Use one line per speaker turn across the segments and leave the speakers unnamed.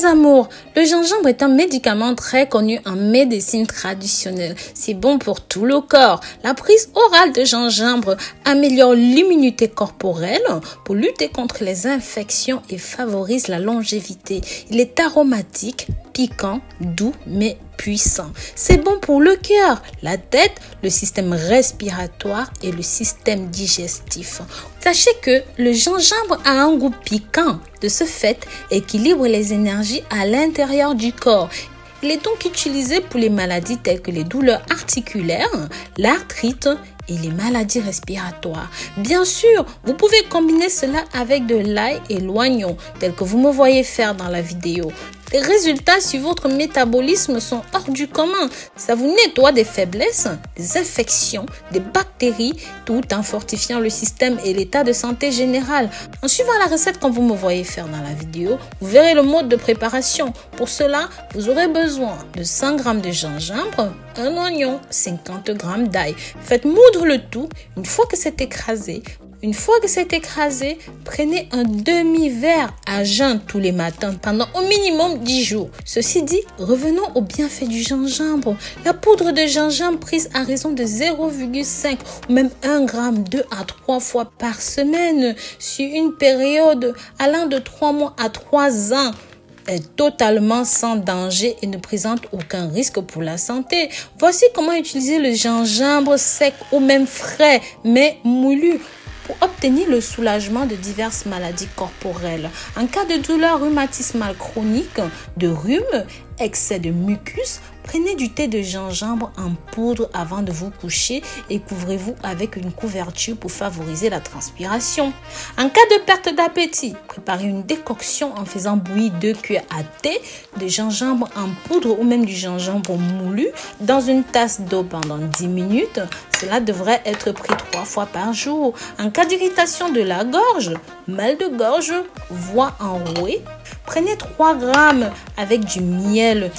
Mes amours, le gingembre est un médicament très connu en médecine traditionnelle. C'est bon pour tout le corps. La prise orale de gingembre améliore l'immunité corporelle pour lutter contre les infections et favorise la longévité. Il est aromatique, piquant, doux mais puissant. C'est bon pour le cœur, la tête, le système respiratoire et le système digestif. Sachez que le gingembre a un goût piquant. De ce fait, équilibre les énergies à l'intérieur du corps. Il est donc utilisé pour les maladies telles que les douleurs articulaires, l'arthrite et les maladies respiratoires. Bien sûr, vous pouvez combiner cela avec de l'ail et l'oignon, tel que vous me voyez faire dans la vidéo. Les résultats sur votre métabolisme sont hors du commun. Ça vous nettoie des faiblesses, des infections, des bactéries, tout en fortifiant le système et l'état de santé général. En suivant la recette comme vous me voyez faire dans la vidéo, vous verrez le mode de préparation. Pour cela, vous aurez besoin de 100 g de gingembre, un oignon, 50 g d'ail. Faites moudre le tout. Une fois que c'est écrasé, prenez un demi-verre à jeun tous les matins pendant au minimum 10 jours. Ceci dit, revenons aux bienfaits du gingembre. La poudre de gingembre prise à raison de 0,5 ou même 1 gramme 2 à 3 fois par semaine sur une période allant de 3 mois à 3 ans est totalement sans danger et ne présente aucun risque pour la santé. Voici comment utiliser le gingembre sec ou même frais mais moulu pour obtenir le soulagement de diverses maladies corporelles. En cas de douleur rhumatismale chronique, de rhume, excès de mucus, prenez du thé de gingembre en poudre avant de vous coucher et couvrez-vous avec une couverture pour favoriser la transpiration. En cas de perte d'appétit, préparez une décoction en faisant bouillir 2 cuillères à thé de gingembre en poudre ou même du gingembre moulu dans une tasse d'eau pendant 10 minutes. Cela devrait être pris 3 fois par jour. En cas d'irritation de la gorge, mal de gorge, voix enrouée, prenez 3 grammes avec du miel.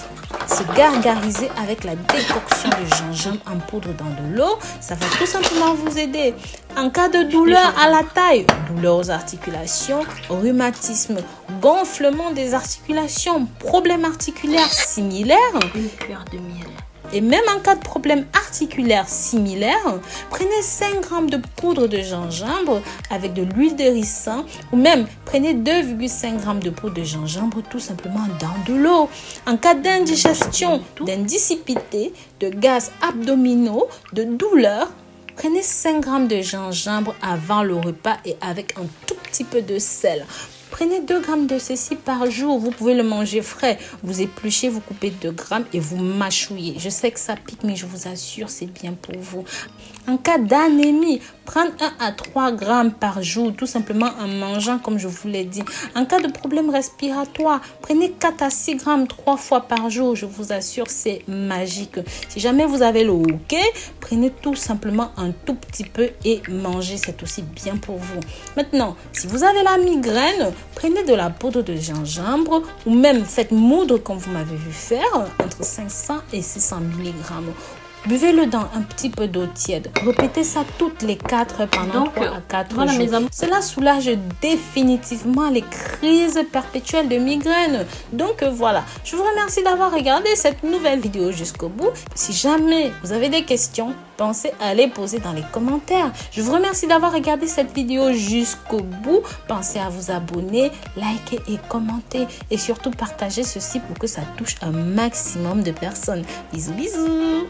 Se gargariser avec la décoction de gingembre en poudre dans de l'eau, ça va tout simplement vous aider. En cas de douleur à la taille, douleur aux articulations, rhumatisme, gonflement des articulations, problèmes articulaires similaires,
une cuillère de miel.
Et même en cas de problème articulaire similaire, prenez 5 g de poudre de gingembre avec de l'huile de ricin ou même prenez 2,5 g de poudre de gingembre tout simplement dans de l'eau. En cas d'indigestion, d'indispidité, de gaz abdominaux, de douleur, prenez 5 g de gingembre avant le repas et avec un tout petit peu de sel. Prenez 2 grammes de ceci par jour. Vous pouvez le manger frais. Vous épluchez, vous coupez 2 grammes et vous mâchouillez. Je sais que ça pique, mais je vous assure, c'est bien pour vous. En cas d'anémie, prendre 1 à 3 grammes par jour, tout simplement en mangeant, comme je vous l'ai dit. En cas de problème respiratoire, prenez 4 à 6 grammes 3 fois par jour. Je vous assure, c'est magique. Si jamais vous avez le hoquet, prenez tout simplement un tout petit peu et mangez. C'est aussi bien pour vous. Maintenant, si vous avez la migraine, prenez de la poudre de gingembre ou même faites moudre comme vous m'avez vu faire entre 500 et 600 mg. Buvez-le dans un petit peu d'eau tiède. Répétez ça toutes les 4 heures pendant 3 à 4 jours.
Mes amis.
Cela soulage définitivement les crises perpétuelles de migraine. Donc voilà, je vous remercie d'avoir regardé cette nouvelle vidéo jusqu'au bout. Si jamais vous avez des questions, pensez à les poser dans les commentaires. Je vous remercie d'avoir regardé cette vidéo jusqu'au bout. Pensez à vous abonner, liker et commenter. Et surtout partager ceci pour que ça touche un maximum de personnes. Bisous, bisous!